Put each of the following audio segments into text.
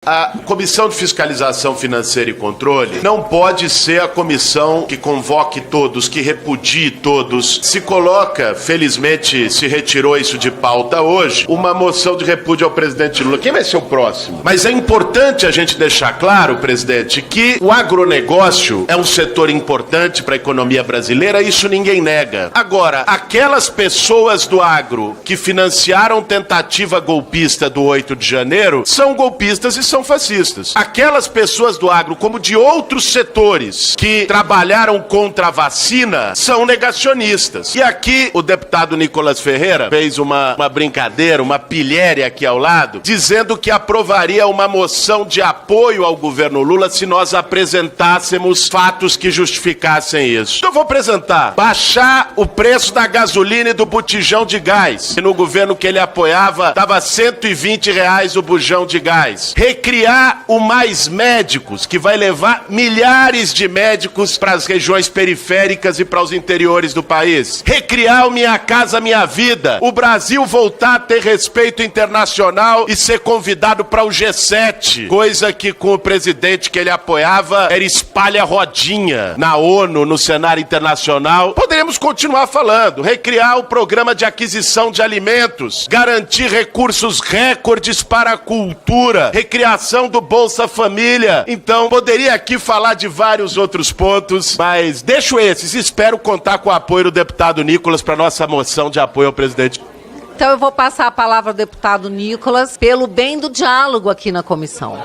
A Comissão de Fiscalização Financeira e Controle não pode ser a comissão que convoque todos, que repudie todos. Se coloca, felizmente se retirou isso de pauta hoje, uma moção de repúdio ao presidente Lula. Quem vai ser o próximo? Mas é importante a gente deixar claro, presidente, que o agronegócio é um setor importante para a economia brasileira, isso ninguém nega. Agora, aquelas pessoas do agro que financiaram tentativa golpista do 8 de janeiro são golpistas e são fascistas. Aquelas pessoas do agro, como de outros setores que trabalharam contra a vacina, são negacionistas. E aqui o deputado Nicolas Ferreira fez uma brincadeira, uma pilhéria aqui ao lado, dizendo que aprovaria uma moção de apoio ao governo Lula se nós apresentássemos fatos que justificassem isso. Eu vou apresentar. Baixar o preço da gasolina e do botijão de gás. E no governo que ele apoiava, dava R$120 o bujão de gás. Recriar o Mais Médicos, que vai levar milhares de médicos para as regiões periféricas e para os interiores do país. Recriar o Minha Casa Minha Vida. O Brasil voltar a ter respeito internacional e ser convidado para o G7. Coisa que com o presidente que ele apoiava era espalha-rodinha na ONU, no cenário internacional. Poderíamos continuar falando. Recriar o programa de aquisição de alimentos. Garantir recursos recordes para a cultura. Recriação do Bolsa Família. Então, poderia aqui falar de vários outros pontos, mas deixo esses. Espero contar com o apoio do deputado Nicolas para nossa moção de apoio ao presidente. Então eu vou passar a palavra ao deputado Nicolas pelo bem do diálogo aqui na comissão.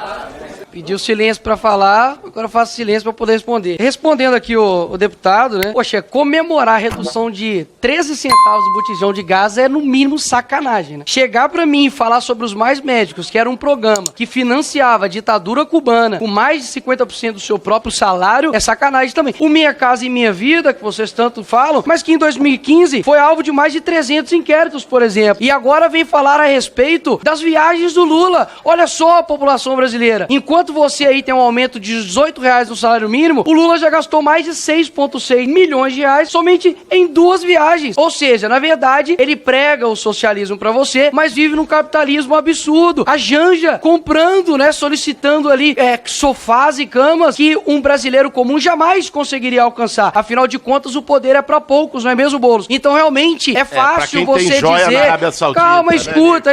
Pediu silêncio para falar, agora eu faço silêncio para poder responder. Respondendo aqui o deputado, né? Poxa, comemorar a redução de 13 centavos do botijão de gás é no mínimo sacanagem, né? Chegar para mim e falar sobre os Mais Médicos, que era um programa que financiava a ditadura cubana com mais de 50% do seu próprio salário, é sacanagem também. O Minha Casa e Minha Vida, que vocês tanto falam, mas que em 2015 foi alvo de mais de 300 inquéritos, por exemplo. E agora vem falar a respeito das viagens do Lula. Olha só a população brasileira. Enquanto você aí tem um aumento de R$18 no salário mínimo, o Lula já gastou mais de 6,6 milhões de reais somente em 2 viagens. Ou seja, na verdade, ele prega o socialismo pra você, mas vive num capitalismo absurdo. A Janja comprando, né, solicitando ali sofás e camas que um brasileiro comum jamais conseguiria alcançar. Afinal de contas, o poder é pra poucos, não é mesmo, Boulos? Então, realmente, é fácil você dizer... Calma, escuta.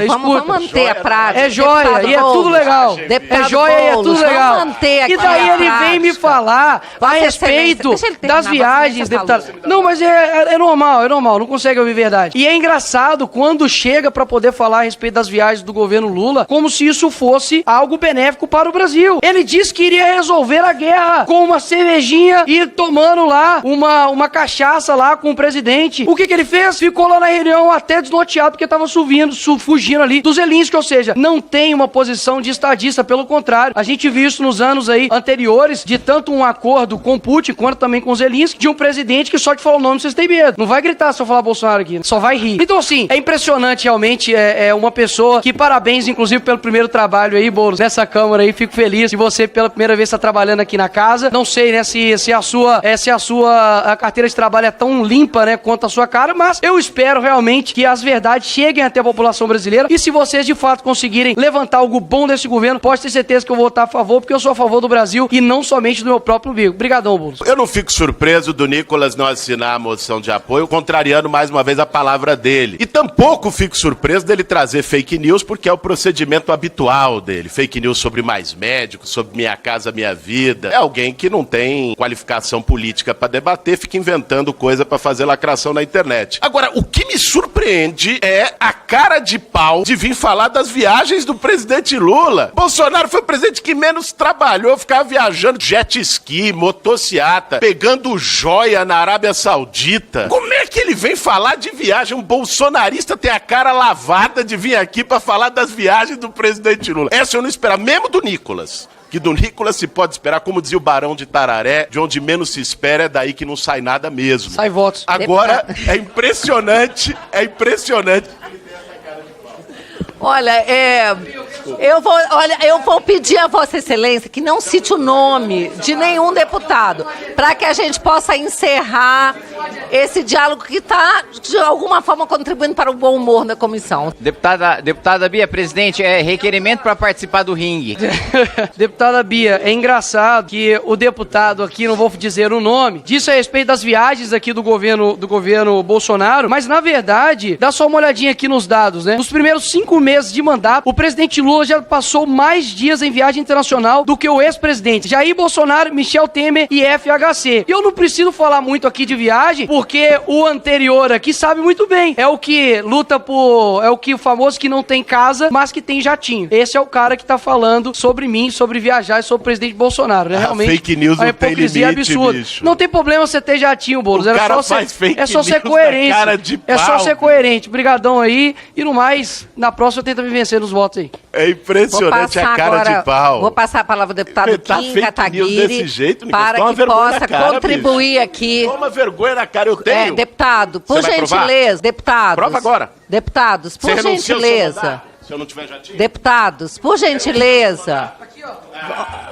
Vamos manter a prática. É joia, e é tudo legal. É joia e é tudo legal. E daí ele vem me falar a respeito das viagens, deputado. Não, mas é normal, não consegue ouvir verdade. E é engraçado quando chega pra poder falar a respeito das viagens do governo Lula, como se isso fosse algo benéfico para o Brasil. Ele disse que iria resolver a guerra com uma cervejinha e tomando lá uma cachaça lá com o presidente. O que ele fez? Ficou lá na reunião até desnorteado porque tava fugindo ali do Zelensky, ou seja, não tem uma posição de estadista, pelo contrário. A gente viu isso nos anos aí anteriores, de tanto um acordo com Putin quanto também com Zelensky, de um presidente que só te falou o nome, vocês têm medo. Não vai gritar se eu falar Bolsonaro aqui, só vai rir. Então, assim, é impressionante realmente, é uma pessoa que parabéns, inclusive, pelo primeiro trabalho aí, Boulos, nessa Câmara aí, fico feliz de você pela primeira vez estar trabalhando aqui na casa. Não sei, né, se a sua carteira de trabalho é tão limpa, né, quanto a sua cara, mas eu espero realmente que as verdades cheguem até a população brasileira e se vocês de fato conseguirem levantar algo bom desse governo, pode ter certeza que eu vou votar a favor, porque eu sou a favor do Brasil e não somente do meu próprio umbigo. Obrigadão, Boulos. Eu não fico surpreso do Nicolas não assinar a moção de apoio, contrariando mais uma vez a palavra dele. E tampouco fico surpreso dele trazer fake news, porque é o procedimento habitual dele. Fake news sobre Mais Médicos, sobre Minha Casa Minha Vida. É alguém que não tem qualificação política pra debater, fica inventando coisa pra fazer lacração na internet. Agora, o que me surpreende é a cara de pau de vir falar das viagens do presidente Lula. Bolsonaro foi o presidente que menos trabalhou, ficava viajando jet ski, motociata, pegando joia na Arábia Saudita. Como é que ele vem falar de viagem? Um bolsonarista tem a cara lavada de vir aqui pra falar das viagens do presidente Lula. Essa eu não esperava, mesmo do Nicolas. Que do Nicolas se pode esperar, como dizia o Barão de Tararé, de onde menos se espera é daí que não sai nada mesmo. Sai votos. Agora, é impressionante. Olha, eu vou pedir a Vossa Excelência que não cite o nome de nenhum deputado, para que a gente possa encerrar esse diálogo que está, de alguma forma, contribuindo para o bom humor da comissão. Deputada Bia, presidente, é requerimento para participar do ringue. Deputada Bia, é engraçado que o deputado aqui, não vou dizer o nome, disse a respeito das viagens aqui do governo Bolsonaro, mas na verdade, dá só uma olhadinha aqui nos dados, né? Nos primeiros 5 meses de mandato, o presidente Lula já passou mais dias em viagem internacional do que o ex-presidente Jair Bolsonaro, Michel Temer e FHC. E eu não preciso falar muito aqui de viagem, porque o anterior aqui sabe muito bem. É o que luta por... É o famoso que não tem casa, mas que tem jatinho. Esse é o cara que tá falando sobre mim, sobre viajar e sobre o presidente Bolsonaro, né? Realmente, fake news não tem limite, absurda. bicho. Não tem problema você ter jatinho, Boulos. O cara faz fake é só ser news coerente. na cara de É só pau, ser coerente. Brigadão aí. E no mais, na próxima tenta me vencer nos votos aí. É impressionante a cara agora, de pau. Vou passar a palavra ao deputado Kim Kataguiri desse jeito, para que possa contribuir aqui. Toma vergonha na cara, eu tenho. Deputado, por gentileza, deputados. Prova agora. Deputados, por gentileza. Se eu não tiver jatinho. Deputados, por gentileza.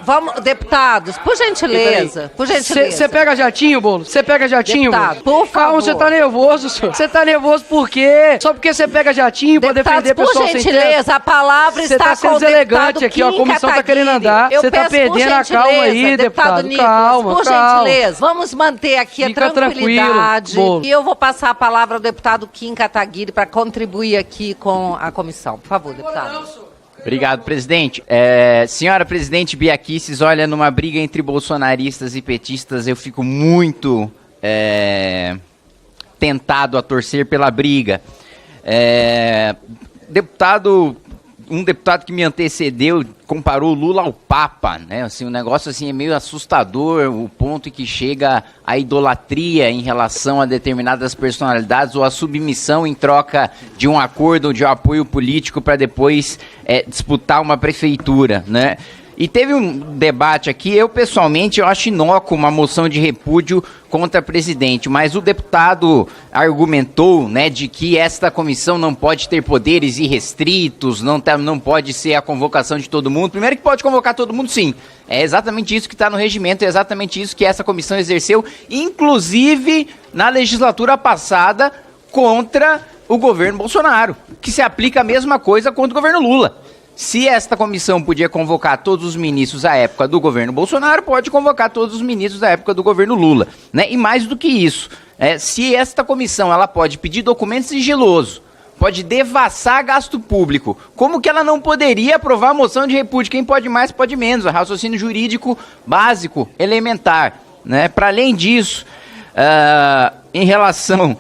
Vamos, deputados, por gentileza. Você pega jatinho, Boulos? Você pega jatinho, Deputado, Boulos? por favor. Calma, você tá nervoso, senhor. Você tá nervoso por quê? Só porque você pega jatinho pra defender pessoal sem teto? Por gentileza, a palavra está com o deputado. Você tá sendo deselegante aqui, ó, a comissão tá querendo andar. Você tá perdendo a calma aí, deputado. Calma, por gentileza, vamos manter aqui a tranquilidade. E eu vou passar a palavra ao deputado Kim Kataguiri para contribuir aqui com a comissão. Por favor, deputado. Obrigado, presidente. Senhora presidente Bia Kicis, olha, numa briga entre bolsonaristas e petistas, eu fico muito tentado a torcer pela briga. Um deputado que me antecedeu comparou o Lula ao Papa, né? Assim, o negócio assim é meio assustador, o ponto em que chega a idolatria em relação a determinadas personalidades ou a submissão em troca de um acordo ou de um apoio político para depois disputar uma prefeitura, né? E teve um debate aqui, eu pessoalmente eu acho inócuo uma moção de repúdio contra o presidente, mas o deputado argumentou, né, de que esta comissão não pode ter poderes irrestritos, não pode ser a convocação de todo mundo. Primeiro que pode convocar todo mundo, sim. É exatamente isso que está no regimento, é exatamente isso que essa comissão exerceu, inclusive na legislatura passada contra o governo Bolsonaro, que se aplica a mesma coisa contra o governo Lula. Se esta comissão podia convocar todos os ministros da época do governo Bolsonaro, pode convocar todos os ministros da época do governo Lula, né? E mais do que isso, se esta comissão ela pode pedir documento sigiloso, pode devassar gasto público, como que ela não poderia aprovar a moção de repúdio? Quem pode mais, pode menos. Raciocínio jurídico básico, elementar, né? Para além disso, em relação,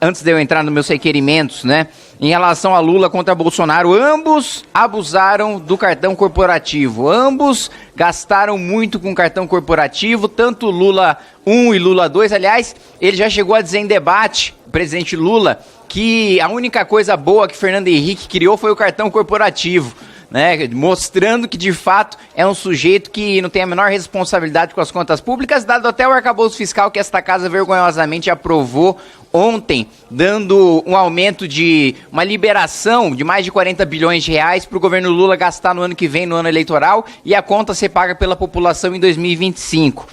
antes de eu entrar nos meus requerimentos, né? Em relação a Lula contra Bolsonaro, ambos abusaram do cartão corporativo, ambos gastaram muito com cartão corporativo, tanto Lula 1 e Lula 2, aliás, ele já chegou a dizer em debate, o presidente Lula, que a única coisa boa que Fernando Henrique criou foi o cartão corporativo, né, mostrando que de fato é um sujeito que não tem a menor responsabilidade com as contas públicas, dado até o arcabouço fiscal que esta casa vergonhosamente aprovou ontem, dando um aumento de uma liberação de mais de 40 bilhões de reais para o governo Lula gastar no ano que vem, no ano eleitoral, e a conta ser paga pela população em 2025.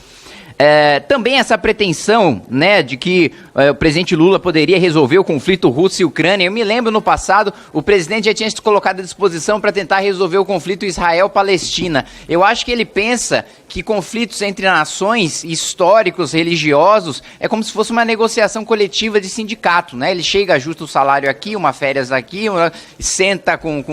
Também essa pretensão, né, de que o presidente Lula poderia resolver o conflito Rússia e Ucrânia. Eu me lembro no passado, o presidente já tinha se colocado à disposição para tentar resolver o conflito Israel-Palestina. Eu acho que ele pensa que conflitos entre nações, históricos, religiosos, é como se fosse uma negociação coletiva de sindicato, né? Ele chega, ajusta o salário aqui, uma férias aqui, senta com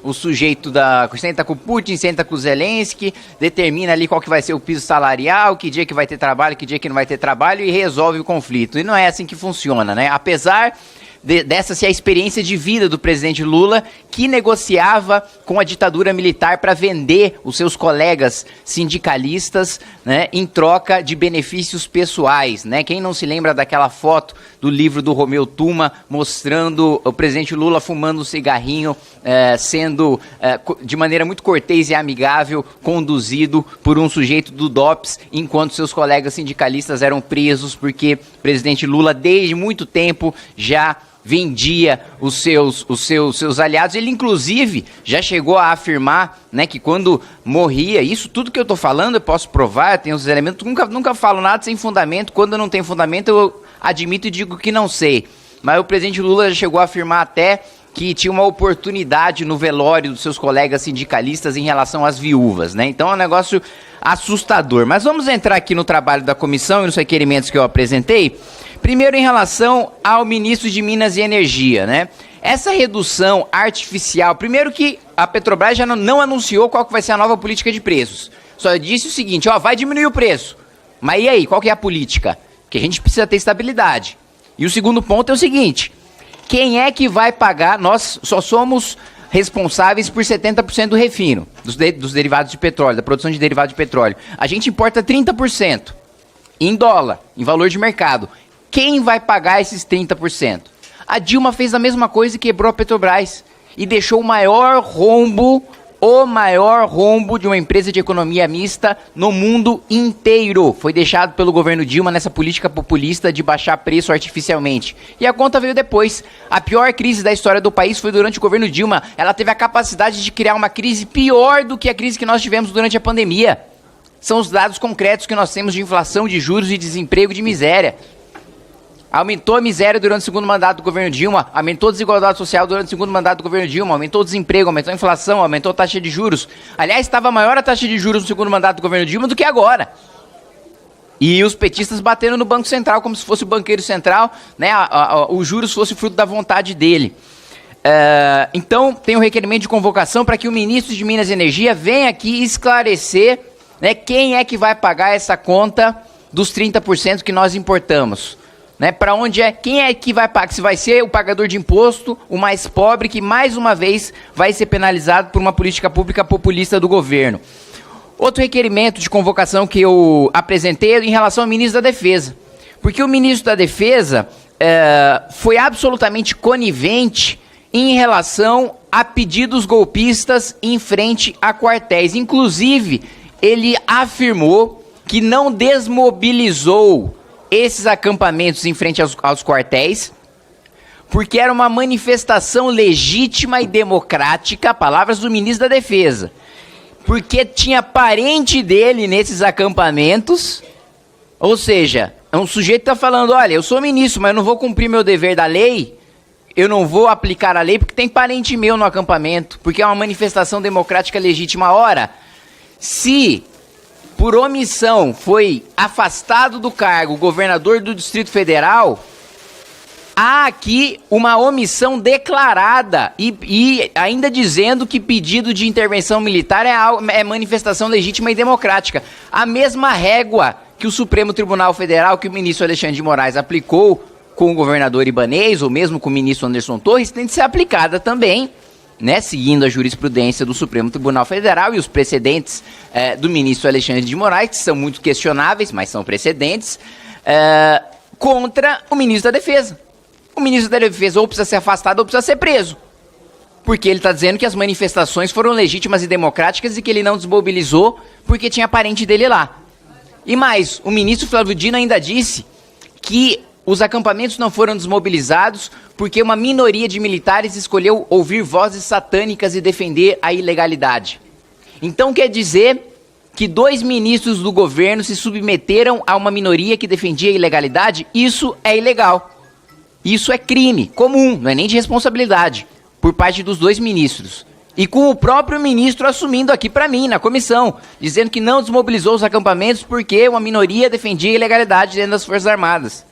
o sujeito senta com o Putin, senta com o Zelensky, determina ali qual que vai ser o piso salarial, que dia que vai ter trabalho, que dia que não vai ter trabalho, e resolve o conflito. E não é assim que funciona, né? Apesar dessa ser a experiência de vida do presidente Lula, que negociava com a ditadura militar para vender os seus colegas sindicalistas, né, em troca de benefícios pessoais, né? Quem não se lembra daquela foto do livro do Romeu Tuma mostrando o presidente Lula fumando um cigarrinho, sendo de maneira muito cortês e amigável conduzido por um sujeito do DOPS, enquanto seus colegas sindicalistas eram presos, porque o presidente Lula desde muito tempo já vendia os seus aliados. Ele, inclusive, já chegou a afirmar, né, que quando morria, isso tudo que eu tô falando eu posso provar, eu tenho os elementos, nunca falo nada sem fundamento. Quando eu não tenho fundamento, eu admito e digo que não sei. Mas o presidente Lula já chegou a afirmar até que tinha uma oportunidade no velório dos seus colegas sindicalistas em relação às viúvas, né? Então é um negócio assustador. Mas vamos entrar aqui no trabalho da comissão e nos requerimentos que eu apresentei. Primeiro, em relação ao ministro de Minas e Energia, né? Essa redução artificial, primeiro que a Petrobras já não anunciou qual que vai ser a nova política de preços. Só disse o seguinte, ó, vai diminuir o preço. Mas e aí, qual que é a política? Porque a gente precisa ter estabilidade. E o segundo ponto é o seguinte, quem é que vai pagar? Nós só somos responsáveis por 70% do refino, dos derivados de petróleo, da produção de derivados de petróleo. A gente importa 30% em dólar, em valor de mercado. Quem vai pagar esses 30%? A Dilma fez a mesma coisa e quebrou a Petrobras e deixou o maior rombo de uma empresa de economia mista no mundo inteiro. Foi deixado pelo governo Dilma nessa política populista de baixar preço artificialmente. E a conta veio depois. A pior crise da história do país foi durante o governo Dilma. Ela teve a capacidade de criar uma crise pior do que a crise que nós tivemos durante a pandemia. São os dados concretos que nós temos de inflação, de juros, de desemprego, de miséria. Aumentou a miséria durante o segundo mandato do governo Dilma, aumentou a desigualdade social durante o segundo mandato do governo Dilma, aumentou o desemprego, aumentou a inflação, aumentou a taxa de juros. Aliás, estava maior a taxa de juros no segundo mandato do governo Dilma do que agora. E os petistas batendo no Banco Central como se fosse o banqueiro central, né? Os juros fosse fruto da vontade dele. Então, tem um requerimento de convocação para que o ministro de Minas e Energia venha aqui esclarecer, né, quem é que vai pagar essa conta dos 30% que nós importamos. Né, para onde é, quem é que vai pagar? Se vai ser o pagador de imposto, o mais pobre, que mais uma vez vai ser penalizado por uma política pública populista do governo. Outro requerimento de convocação que eu apresentei é em relação ao ministro da Defesa. Porque o ministro da Defesa foi absolutamente conivente em relação a pedidos golpistas em frente a quartéis. Inclusive, ele afirmou que não desmobilizou esses acampamentos em frente aos quartéis, porque era uma manifestação legítima e democrática, palavras do ministro da Defesa, porque tinha parente dele nesses acampamentos, ou seja, é um sujeito que está falando, olha, eu sou ministro, mas eu não vou cumprir meu dever da lei, eu não vou aplicar a lei porque tem parente meu no acampamento, porque é uma manifestação democrática legítima. Ora, se por omissão foi afastado do cargo o governador do Distrito Federal, há aqui uma omissão declarada e ainda dizendo que pedido de intervenção militar é manifestação legítima e democrática. A mesma régua que o Supremo Tribunal Federal, que o ministro Alexandre de Moraes aplicou com o governador Ibanez, ou mesmo com o ministro Anderson Torres, tem de ser aplicada também, né, seguindo a jurisprudência do Supremo Tribunal Federal e os precedentes do ministro Alexandre de Moraes, que são muito questionáveis, mas são precedentes, contra o ministro da Defesa. O ministro da Defesa ou precisa ser afastado ou precisa ser preso, porque ele está dizendo que as manifestações foram legítimas e democráticas e que ele não desmobilizou porque tinha parente dele lá. E mais, o ministro Flávio Dino ainda disse que os acampamentos não foram desmobilizados porque uma minoria de militares escolheu ouvir vozes satânicas e defender a ilegalidade. Então quer dizer que 2 ministros do governo se submeteram a uma minoria que defendia a ilegalidade? Isso é ilegal. Isso é crime comum, não é nem de responsabilidade, por parte dos 2 ministros. E com o próprio ministro assumindo aqui para mim, na comissão, dizendo que não desmobilizou os acampamentos porque uma minoria defendia a ilegalidade dentro das Forças Armadas.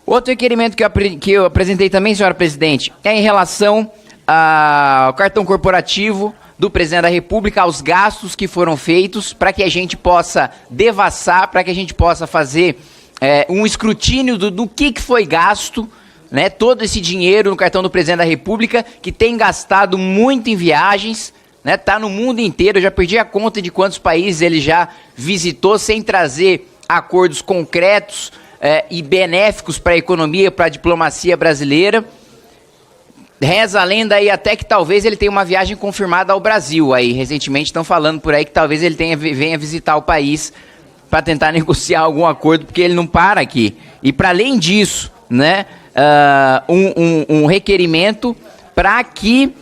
Outro requerimento que eu apresentei também, senhora presidente, é em relação ao cartão corporativo do presidente da República, aos gastos que foram feitos, para que a gente possa devassar, para que a gente possa fazer um escrutínio do que foi gasto, né, todo esse dinheiro no cartão do presidente da República, que tem gastado muito em viagens, né, tá no mundo inteiro. Eu já perdi a conta de quantos países ele já visitou sem trazer acordos concretos e benéficos para a economia, para a diplomacia brasileira. Reza a lenda aí até que talvez ele tenha uma viagem confirmada ao Brasil. Aí recentemente estão falando por aí que talvez ele venha visitar o país para tentar negociar algum acordo, porque ele não para aqui. E para além disso, né, um requerimento para que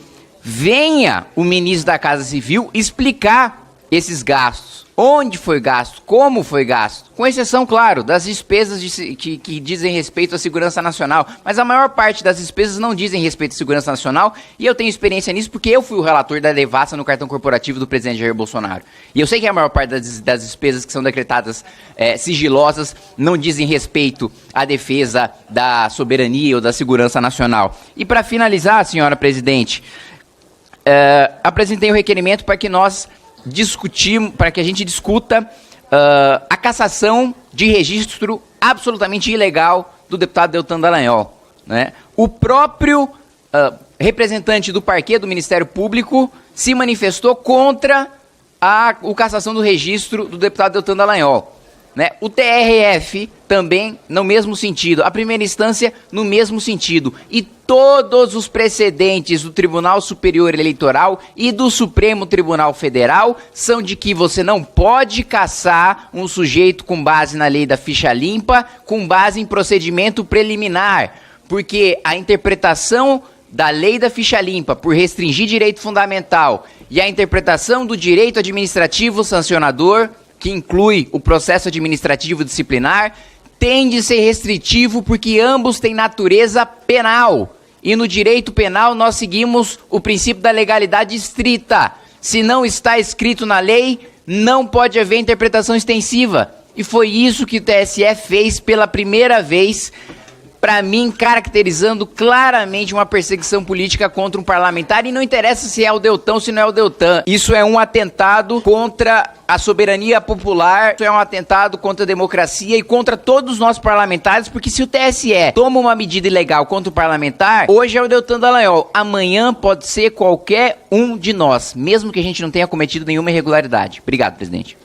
venha o ministro da Casa Civil explicar esses gastos. Onde foi gasto, como foi gasto, com exceção, claro, das despesas que dizem respeito à segurança nacional, mas a maior parte das despesas não dizem respeito à segurança nacional, e eu tenho experiência nisso porque eu fui o relator da devassa no cartão corporativo do presidente Jair Bolsonaro. E eu sei que a maior parte das despesas que são decretadas sigilosas não dizem respeito à defesa da soberania ou da segurança nacional. E para finalizar, senhora presidente, apresentei o requerimento para que nós para que a gente discuta a cassação de registro absolutamente ilegal do deputado Deltan Dallagnol, né? O próprio representante do parquê do Ministério Público se manifestou contra a cassação do registro do deputado Deltan Dallagnol, né? O TRF também no mesmo sentido, a primeira instância no mesmo sentido, e todos os precedentes do Tribunal Superior Eleitoral e do Supremo Tribunal Federal são de que você não pode cassar um sujeito com base na lei da ficha limpa, com base em procedimento preliminar, porque a interpretação da lei da ficha limpa por restringir direito fundamental e a interpretação do direito administrativo sancionador, que inclui o processo administrativo disciplinar, tem de ser restritivo porque ambos têm natureza penal. E no direito penal nós seguimos o princípio da legalidade estrita. Se não está escrito na lei, não pode haver interpretação extensiva. E foi isso que o TSE fez pela primeira vez, para mim, caracterizando claramente uma perseguição política contra um parlamentar, e não interessa se é o Deltan ou se não é o Deltan. Isso é um atentado contra a soberania popular, isso é um atentado contra a democracia e contra todos nós parlamentares, porque se o TSE toma uma medida ilegal contra o parlamentar, hoje é o Deltan Dallagnol, amanhã pode ser qualquer um de nós, mesmo que a gente não tenha cometido nenhuma irregularidade. Obrigado, presidente.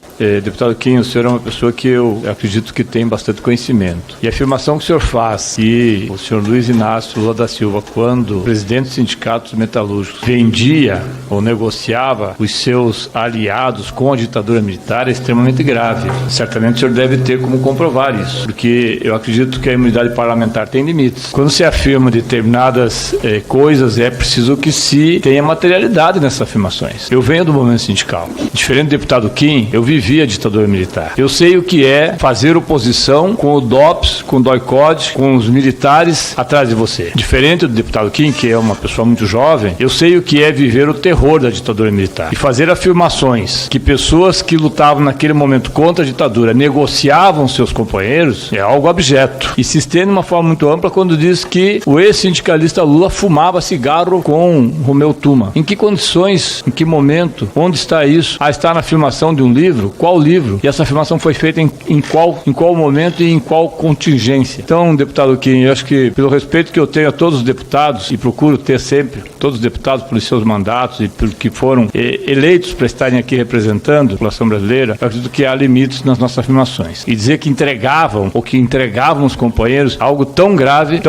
Deputado Kim, o senhor é uma pessoa que eu acredito que tem bastante conhecimento. E a afirmação que o senhor faz que o senhor Luiz Inácio Lula da Silva, quando presidente dos sindicatos metalúrgicos, vendia ou negociava os seus aliados com a ditadura militar, é extremamente grave. Certamente o senhor deve ter como comprovar isso, porque eu acredito que a imunidade parlamentar tem limites. Quando se afirma determinadas coisas, é preciso que se tenha materialidade nessas afirmações. Eu venho do movimento sindical. Diferente do deputado Kim, eu vivi a ditadura militar. Eu sei o que é fazer oposição com o DOPS, com o DOI-CODE, com os militares atrás de você. Diferente do deputado Kim, que é uma pessoa muito jovem, eu sei o que é viver o terror da ditadura militar. E fazer afirmações que pessoas que lutavam naquele momento contra a ditadura negociavam seus companheiros é algo abjeto. E se estende de uma forma muito ampla quando diz que o ex-sindicalista Lula fumava cigarro com Romeu Tuma. Em que condições, em que momento, onde está isso? Está na afirmação de um livro? Qual livro? E essa afirmação foi feita em qual momento e em qual contingência? Então, deputado Kim, eu acho que pelo respeito que eu tenho a todos os deputados, e procuro ter sempre todos os deputados pelos seus mandatos e porque foram eleitos para estarem aqui representando a população brasileira, eu acredito que há limites nas nossas afirmações. E dizer que entregavam ou que entregavam os companheiros algo tão grave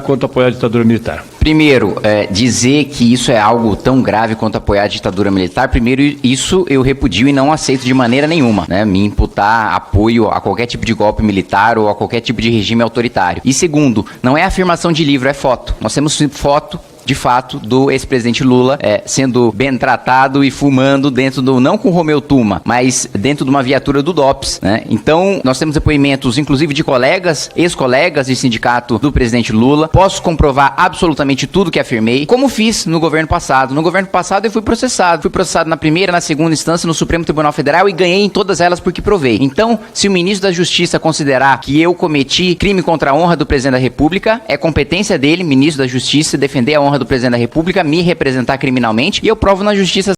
quanto apoiar a ditadura militar. Primeiro, dizer que isso é algo tão grave quanto apoiar a ditadura militar, primeiro, isso eu repudio e não aceito de maneira nenhuma, né? Me imputar apoio a qualquer tipo de golpe militar ou a qualquer tipo de regime autoritário. E segundo, não é afirmação de livro, é foto. Nós temos foto, de fato, do ex-presidente Lula sendo bem tratado e fumando dentro não com Romeu Tuma, mas dentro de uma viatura do DOPS, né? Então, nós temos depoimentos, inclusive de colegas, ex-colegas de sindicato do presidente Lula. Posso comprovar absolutamente tudo que afirmei, como fiz no governo passado. No governo passado eu fui processado. Fui processado na primeira, na segunda instância, no Supremo Tribunal Federal e ganhei em todas elas porque provei. Então, se o ministro da Justiça considerar que eu cometi crime contra a honra do presidente da República, é competência dele, ministro da Justiça, defender a honra do presidente da República, me representar criminalmente, e eu provo na justiça